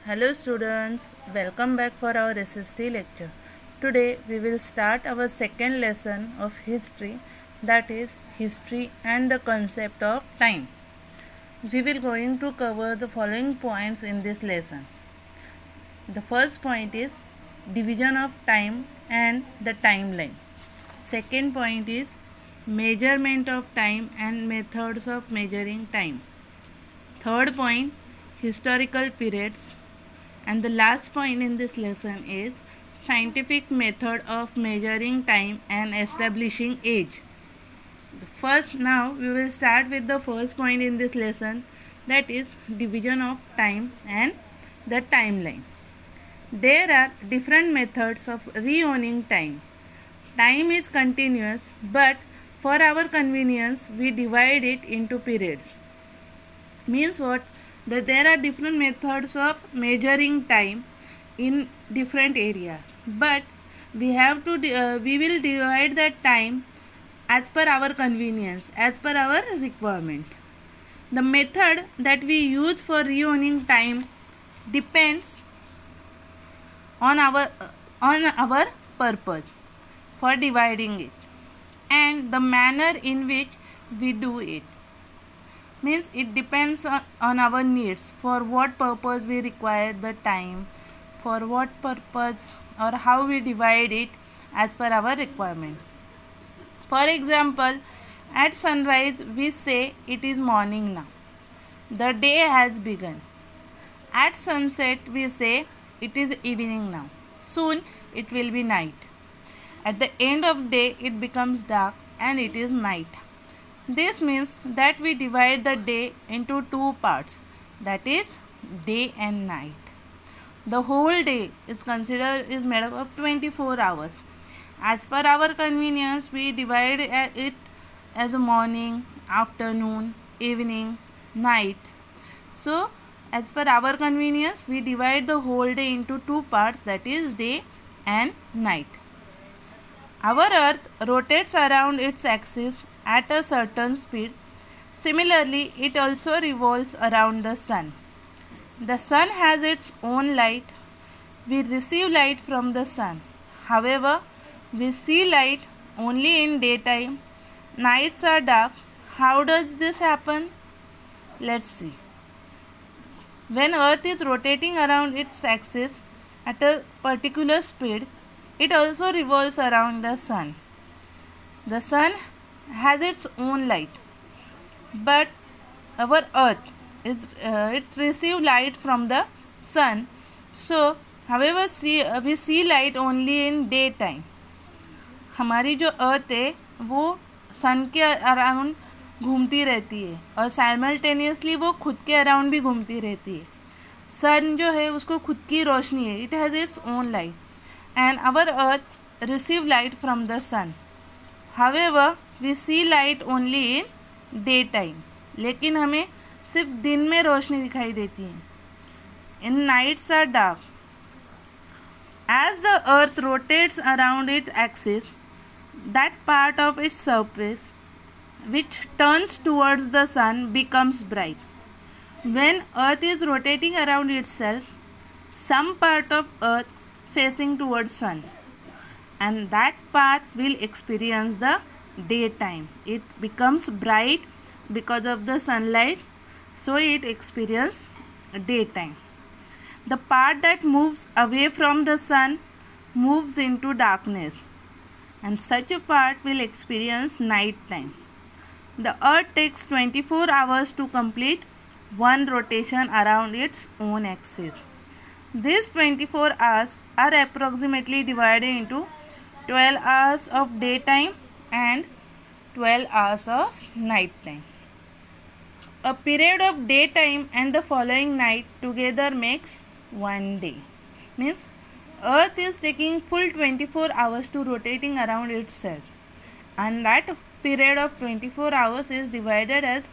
Hello students, welcome back for our SST lecture. Today we will start our second lesson of history, that is history and the concept of time. We will going to cover the following points in this lesson. The first point is division of time and the timeline. Second point is measurement of time and methods of measuring time. Third point, historical periods. And the last point in this lesson is scientific method of measuring time and establishing age. Now we will start with the first point in this lesson, that is division of time and the timeline. There are different methods of re-owning time. Time is continuous, but for our convenience we divide it into periods. Means what? That there are different methods of measuring time in different areas, but we will divide that time as per our convenience, as per our requirement. The method that we use for re-owning time depends on our purpose for dividing it and the manner in which we do it. Means it depends on our needs, for what purpose we require the time, for what purpose or how we divide it as per our requirement. For example, at sunrise we say it is morning now, the day has begun. At sunset we say it is evening now, soon it will be night. At the end of day it becomes dark and it is night. This means that we divide the day into two parts, that is day and night. The whole day is made up of 24 hours. As per our convenience, we divide it as morning, afternoon, evening, night. So, as per our convenience, we divide the whole day into two parts, that is day and night. Our earth rotates around its axis at a certain speed. Similarly, it also revolves around the sun. The sun has its own light. We receive light from the sun. However, we see light only in daytime. Nights are dark. How does this happen? Let's see. When earth is rotating around its axis at a particular speed, it also revolves around the sun. The sun has its own light, but our earth it receives light from the sun. So however we see light only in daytime. हमारी जो अर्थ है वो सन के around घूमती रहती है और simultaneously वो खुद के अराउंड भी घूमती रहती है. सन जो है उसको खुद की रोशनी है, it has its own light, and our earth receive light from the sun. However, we see light only in daytime. लेकिन हमें सिर्फ दिन में रोशनी दिखाई देती है. In nights are dark. As the earth rotates around its axis, that part of its surface which turns towards the sun becomes bright. When earth is rotating around itself, some part of earth facing towards sun, and that path will experience the daytime. It becomes bright because of the sunlight, so it experiences daytime. The part that moves away from the sun moves into darkness, and such a part will experience night time. The earth takes 24 hours to complete one rotation around its own axis. These 24 hours are approximately divided into 12 hours of daytime and 12 hours of night time. A period of daytime and the following night together makes one day. Means earth is taking full 24 hours to rotating around itself, and that period of 24 hours is divided as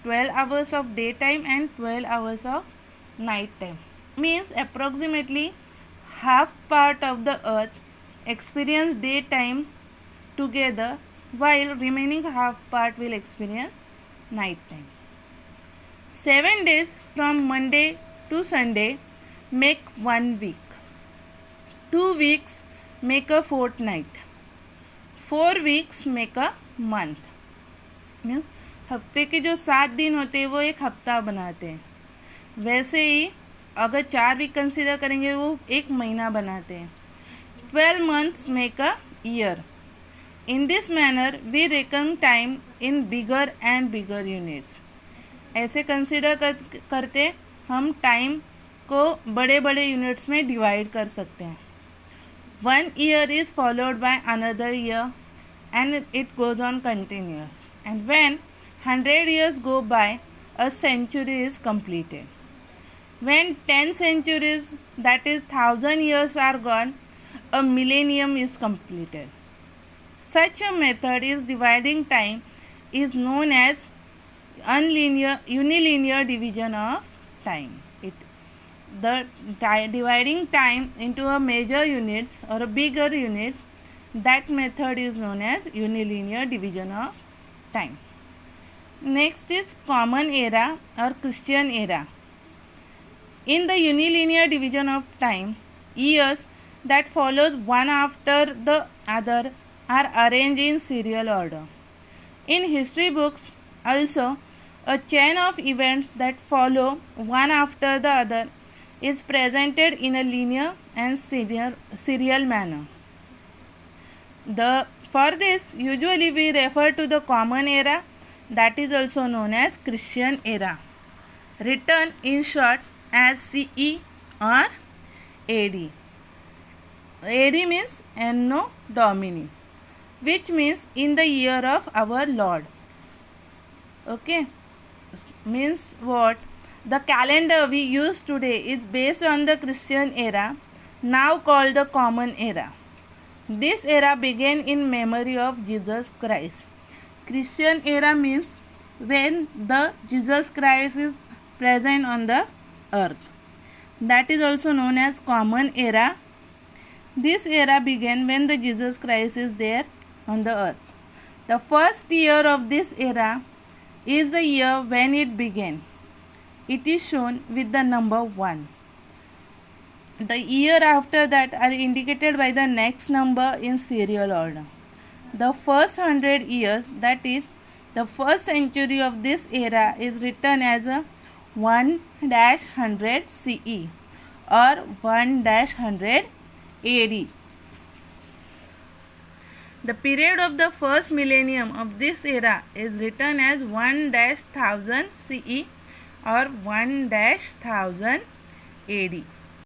12 hours of daytime and 12 hours of night time. Means approximately half part of the earth experience daytime together, while remaining half part will experience night time. 7 days from Monday to Sunday make 1 week. 2 weeks make a fortnight. 4 weeks make a month. Means हफ्ते के जो 7 दिन होते हैं वो एक हफ्ता बनाते हैं. वैसे ही अगर 4 वीक कंसिडर करेंगे वो एक महीना बनाते हैं. 12 months make a year. In this manner we reckon time in bigger and bigger units. ऐसे कंसिडर करते हम टाइम को बड़े बड़े यूनिट्स में डिवाइड कर सकते हैं. 1 year is followed by another year and it goes on continuous. And when 100 years go by, a century is completed. When 10 centuries, that is 1000 years are gone, a millennium is completed. Such a method is dividing time is known as unilinear division of time. Dividing time into a major units or a bigger units, that method is known as unilinear division of time. Next is common era or Christian era. In the unilinear division of time, years that follows one after the other are arranged in serial order. In history books also, a chain of events that follow one after the other is presented in a linear and serial manner. For this, usually we refer to the common era, that is also known as Christian era, written in short as CE or AD. AD means Anno Domini, which means in the year of our Lord. Okay, means what? The calendar we use today is based on the Christian era, now called the Common Era. This era began in memory of Jesus Christ. Christian era means when the Jesus Christ is present on the earth. That is also known as Common Era. This era began when the Jesus Christ is there on the earth. The first year of this era is the year when it began. It is shown with the number 1. The year after that are indicated by the next number in serial order. The first 100 years, that is the first century of this era, is written as a 1-100 CE or 1-100 AD. The period of the first millennium of this era is written as 1-1000 CE or 1-1000 AD.